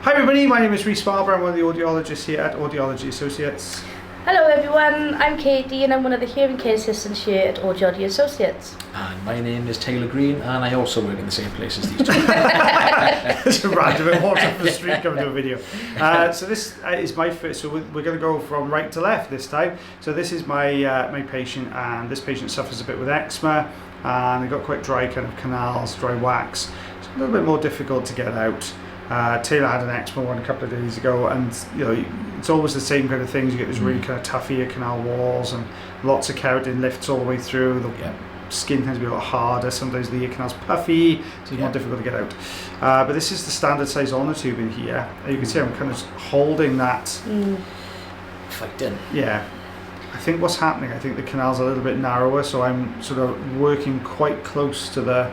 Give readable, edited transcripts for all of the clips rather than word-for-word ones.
Hi everybody, my name is Rhys Barber. I'm one of the audiologists here at Audiology Associates. Hello everyone, I'm Katie and I'm one of the hearing care assistants here at Audiology Associates. And my name is Taylor Green and I also work in the same place as these two. It's a random walk off the street coming to a video. So this is my first, so we're going to go from right to left this time. So this is my my patient, and this patient suffers a bit with eczema and they've got quite dry kind of canals, dry wax. It's a little bit more difficult to get out. Taylor had an eczema one a couple of days ago, and you know, it's always the same kind of things. You get this really kind of tough ear canal walls and lots of keratin lifts all the way through. The skin tends to be a lot harder. Sometimes the ear canal's puffy, so it's more difficult to get out. But this is the standard size ulnar tube in here. You can see I'm kind of holding that. Fighting. Yeah. I think what's happening, I think the canal's a little bit narrower, so I'm sort of working quite close to the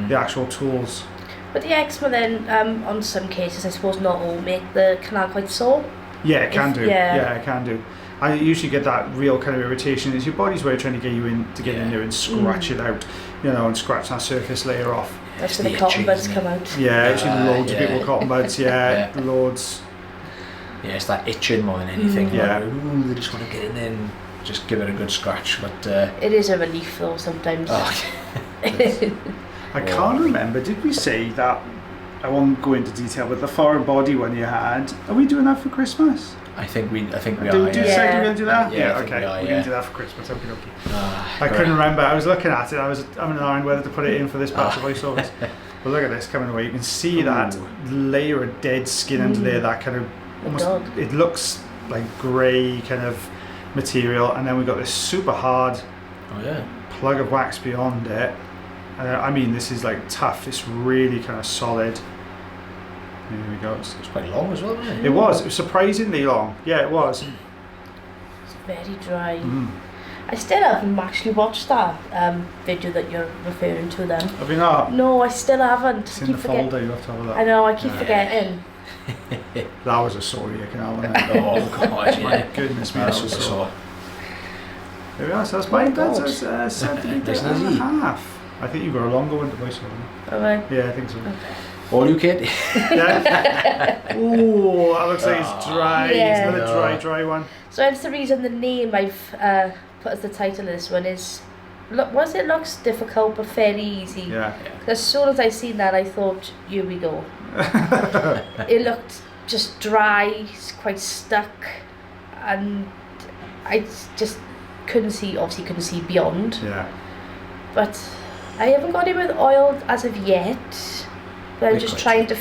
actual tools. But the eczema then, on some cases, I suppose not all, make the canal quite sore. Yeah, it can do. Yeah. Yeah, it can do. I usually get that real kind of irritation. It's your body's way of trying to get you in, to get in there and scratch it out, you know, and scratch that surface layer off. That's when the cotton buds come out. Yeah, actually loads of people with cotton buds. Yeah, loads. Yeah, it's that itching more than anything. Yeah. Like, ooh, they just want to get in there and just give it a good scratch. But it is a relief though sometimes. I can't remember, did we say that, I won't go into detail, but the foreign body one you had, are we doing that for Christmas? I think we are. Did you say we're going to do that? Yeah, Okay, we're going to do that for Christmas, okay. I great. couldn't remember, I was looking at it, I'm in an iron whether to put it in for this batch of voiceovers. But look at this coming away, you can see that layer of dead skin under there, that kind of, almost, it looks like grey kind of material, and then we've got this super hard plug of wax beyond it. I mean, this is like tough, it's really kind of solid. Here we go. It's quite long as well, wasn't it? It was surprisingly long. Yeah, it was. It's very dry. I still haven't actually watched that video that you're referring to then. Have you not? No, I still haven't. It's in the folder, you have to have a look. I know, I keep forgetting. That was a sore ear canal, wasn't it? Oh god, My goodness me, that was sore. There we are, so that's mine. That's a centimetre and a half. I think you've got a longer one to voice over. All right. Yeah, I think so. Okay. All you kid? Yeah. Ooh, that looks like it's dry. Yeah. It's not a dry one. So that's the reason the name I've put as the title of this one is, it looks difficult but fairly easy. Yeah. As soon as I seen that, I thought, here we go. It looked just dry, quite stuck, and I just couldn't see beyond. Yeah. But I haven't got it with oil as of yet. But I'm just trying to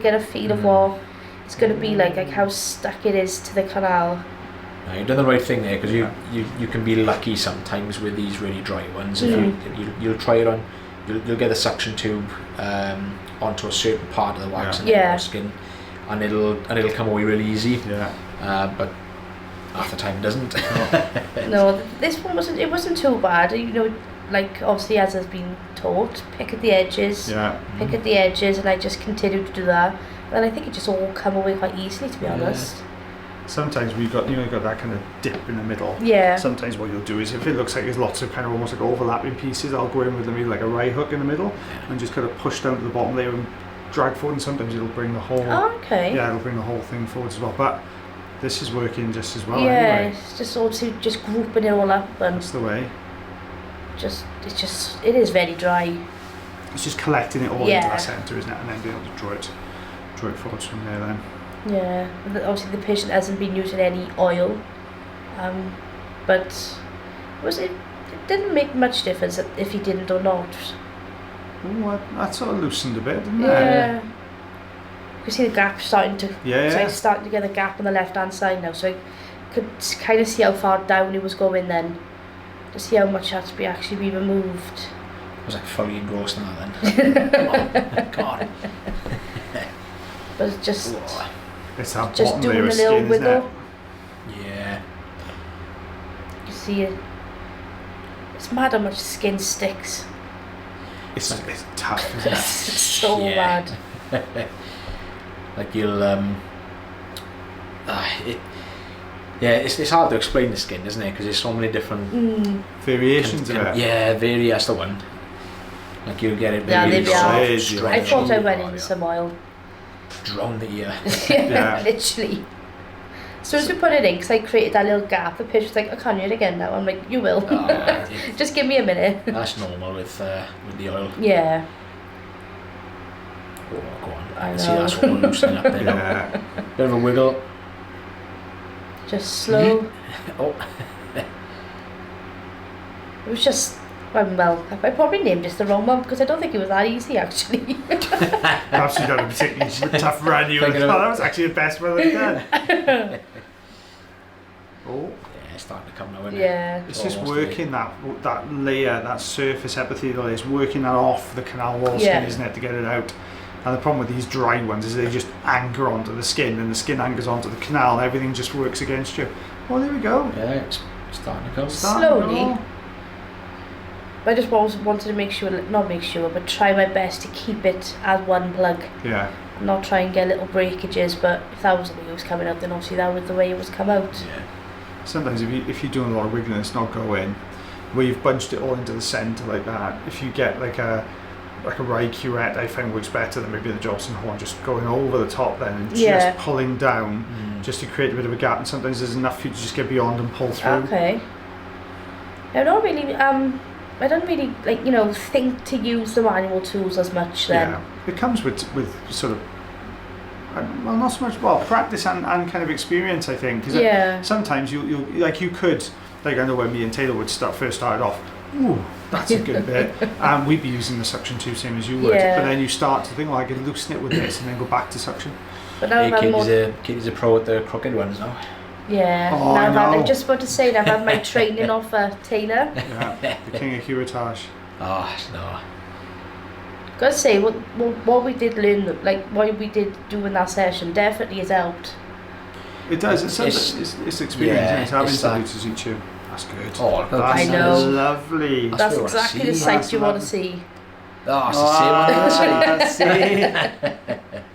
get a feel of what it's going to be like how stuck it is to the canal. No, you've done the right thing there, because you can be lucky sometimes with these really dry ones. If you'll try it on, you'll get the suction tube onto a certain part of the wax and the skin, and it'll come away really easy. Yeah. But half the time it doesn't. No, this one wasn't too bad. You know, like obviously as has been taught, pick at the edges. Yeah. Pick at the edges, and I just continued to do that. And I think it just all come away quite easily, to be honest. Sometimes we've got that kind of dip in the middle. Yeah. Sometimes what you'll do is, if it looks like there's lots of kind of almost like overlapping pieces, I'll go in with maybe like a right hook in the middle and just kind of push down to the bottom layer and drag forward, and sometimes it'll bring the whole it'll bring the whole thing forward as well. But this is working just as well anyway. It's just also just grouping it all up, and that's the way. It is very dry. It's just collecting it all into that centre, isn't it? And then being able to draw it forwards from there then. Yeah, obviously the patient hasn't been using any oil, but it didn't make much difference if he didn't or not. Ooh, that sort of loosened a bit, didn't it? Yeah. You can see the gap starting to. Yeah. So it's starting to get a gap on the left hand side now, so I could kind of see how far down it was going then, to see how much had to be actually be removed. It was like fully engrossed in that then. Come on, God. But it's just. It's that just bottom doing layer a of little skin, wiggle. Yeah. You see it. It's mad how much skin sticks. It's tough, isn't it? It's so bad. Like you'll it's hard to explain the skin, isn't it? Because there's so many different variations of it. Yeah, that's the one. Like you'll get it. Yeah, really they are. soft, I thought I went stretchy. in some oil. drown the ear. Yeah, literally. As soon as we put it in, because I created that little gap, the patient's like, I can't hear it again now. I'm like, you will. Just give me a minute. That's normal with the oil. Yeah. Oh, go on. I can see that's all loosening up there. Yeah. Bit of a wiggle. Just slow. Oh. It was just, well, I probably named this the wrong one because I don't think it was that easy actually. Perhaps you done a particularly tough run. You that was actually the best one I've done. Oh. Yeah, it's starting to come now, isn't it? Yeah. It's just working that layer, that surface epithelial layer, it's working that off the canal wall skin, isn't it, to get it out. And the problem with these dry ones is they just anchor onto the skin, and the skin anchors onto the canal, and everything just works against you. Oh, there we go. Yeah, it's starting to come. Slowly. I just wanted to make sure, not make sure, but try my best to keep it as one plug. Yeah. Not try and get little breakages, but if that was the way it was coming out, then obviously that was the way it was come out. Yeah. Sometimes if you're doing a lot of wiggling, it's not going, where you've bunched it all into the centre like that, if you get like a right curette, I find works better than maybe the Johnson horn, just going over the top then and just pulling down just to create a bit of a gap, and sometimes there's enough for you to just get beyond and pull through. Okay. I don't really think to use the manual tools as much then. Yeah, it comes with sort of, well, not so much, practice and kind of experience, I think. Cause sometimes you could, like I know when me and Taylor would first start off, ooh, that's a good bit. And we'd be using the suction tube same as you would. Yeah. But then you start to think, I can loosen it with this and then go back to suction. But now Katie's a pro at the crooked ones now. Yeah. Oh, I'm just about to say that I've had my training off Taylor. Yeah, the king of curettage. Oh, no. Gotta say, what we did learn, like what we did do in that session, definitely has helped. It does. It's experience. It's having somebody to teach you. That's good. Oh, that's I know. Lovely. That's exactly the sight you want to see. Oh, it's the same one.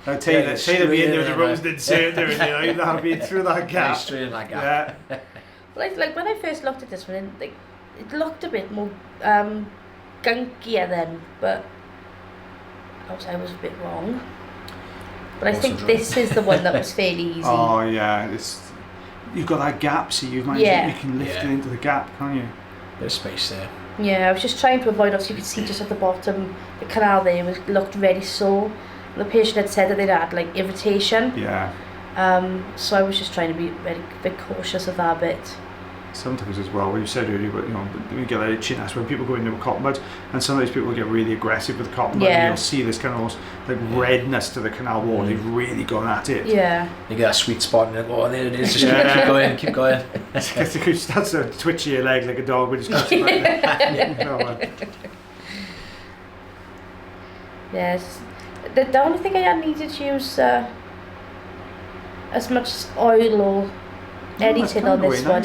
Now Taylor be in there with the rose insert and that'll be through that gap. Straight in that gap. Yeah. Like when I first looked at this one, it looked a bit more gunkier then, but I was a bit wrong. But I think this is the one that was fairly easy. Oh yeah, you've got that gap, so you can lift it into the gap, can't you? Bit of space there. Yeah, I was just trying to avoid, obviously you could see just at the bottom, the canal there looked really sore. The patient had said that they'd had like irritation. Yeah. So I was just trying to be very bit cautious of that bit. Sometimes as well, what you said earlier, but we get that itchiness that's when people go into a cotton bud, and sometimes people get really aggressive with the cotton bud, and you'll see this kind of almost like redness to the canal wall. They've really gone at it. Yeah. You get that sweet spot and you go, oh, there it is. Just keep going. It starts to twitch your leg like a dog when it's crossing Yes. The only thing I needed to use as much oil or anything on this one,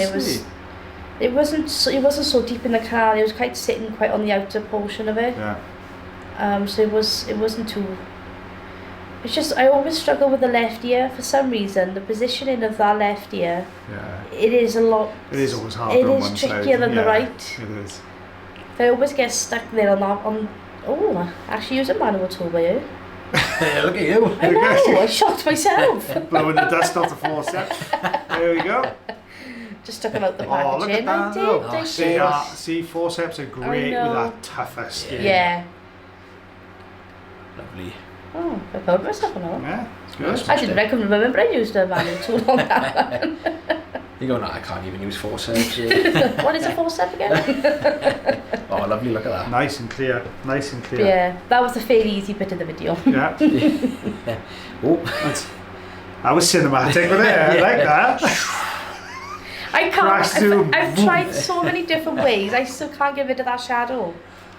it wasn't so deep in the canal. It was sitting quite on the outer portion of it. Yeah. So it wasn't too. It's just I always struggle with the left ear for some reason. The positioning of that left ear. Yeah. It is a lot. It is always harder. It is trickier than the right. It is. I always get stuck there on that. Oh, actually use a manual tool by you. Look at you. I know. I shocked myself. Blowing the dust off the forceps. There we go. Just took them out the packaging. Oh, look at that. I did. See, forceps are great with that tougher skin. Yeah. Lovely. Oh, I proud of myself on that. Yeah, it's good. I couldn't remember I used a manual tool on that one. You go, no, I can't even use forceps. What is a forcep again? Oh, lovely, look at that. Nice and clear. Yeah, that was the fairly easy bit of the video. Yeah. Oh. That was cinematic, wasn't it? I like that. I can't. I've tried so many different ways. I still can't get rid of that shadow.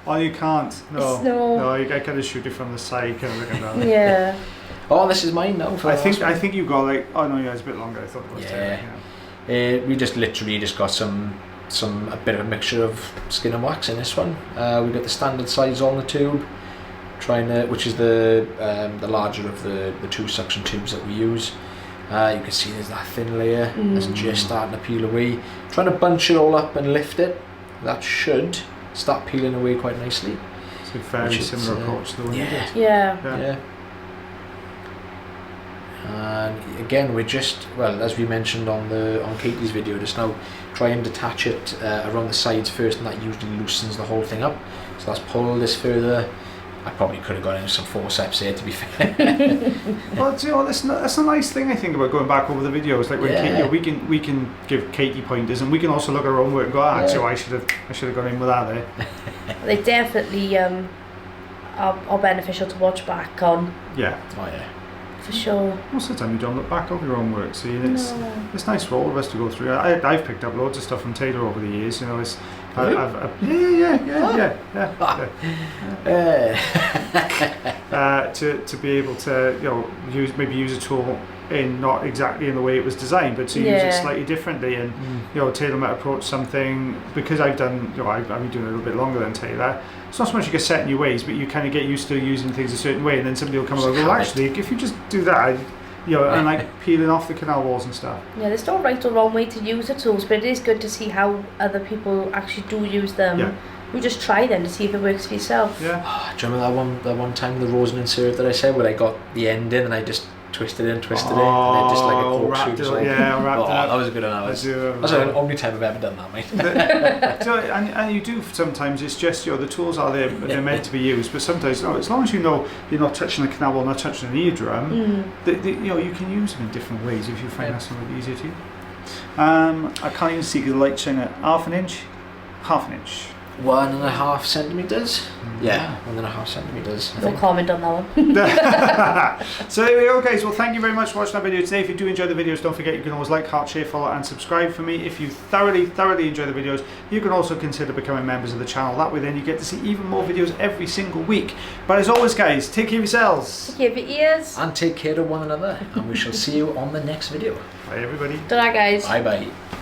Oh, you can't. No. No. I kind of shoot it from the side, kind of looking down. Yeah. Oh, this is mine now. I think you got like. Oh no, yeah, it's a bit longer. I thought it was. We just literally got a bit of a mixture of skin and wax in this one. We got the standard size on the tube, which is the larger of the two suction tubes that we use. You can see there's that thin layer that's just starting to peel away. Trying to bunch it all up and lift it. That should start peeling away quite nicely. It's a very similar approach to the one you did. Yeah. And again, we're just, well, as we mentioned on Katie's video just now, try and detach it around the sides first, and that usually loosens the whole thing up. So let's pull this further. I probably could have got in some forceps here, to be fair. Well, you know, that's a nice thing I think about going back over the videos. Like when Katie, we can give Katie pointers, and we can also look at our own work and go, actually, I should have gone in with that there. They definitely are beneficial to watch back on. Yeah. Oh yeah. For sure. Most of the time you don't look back over your own work, see, it's nice for all of us to go through. I've picked up loads of stuff from Taylor over the years, you know. To be able to, you know, use a tool in not exactly in the way it was designed, but to use it slightly differently. And you know, Taylor might approach something, because I've done, you know, I've been doing it a little bit longer than Taylor. It's not so much you get set in your ways, but you kind of get used to using things a certain way, and then somebody will come along and go, well, actually, if you just do that, you know, and like peeling off the canal walls and stuff. Yeah, there's no right or wrong way to use the tools, but it is good to see how other people actually do use them. Yeah. You just try them to see if it works for yourself. Yeah. Oh, do you remember that one time, the rosin insert that I said, where I got the end in and I just twisted it, and then just like a corkscrew. Wrapped it up. That was a good one. That's the only time I've ever done that, mate. And you do sometimes. It's just, you know, the tools are there, they're meant to be used. But sometimes, you know, as long as you know you're not touching the canal wall, not touching an eardrum, you know, you can use them in different ways if you find that something easier to use. I can't even see the light showing at half an inch. 1.5 centimeters. Yeah, 1.5 centimeters. No comment on that one. So there we go, guys. Well, thank you very much for watching that video today. If you do enjoy the videos, don't forget you can always like, heart, share, follow, and subscribe for me. If you thoroughly enjoy the videos, you can also consider becoming members of the channel. That way, then you get to see even more videos every single week. But as always, guys, take care of yourselves. Take care of your ears. And take care of one another. And we shall see you on the next video. Bye, everybody. Ta-ra, guys. Bye bye.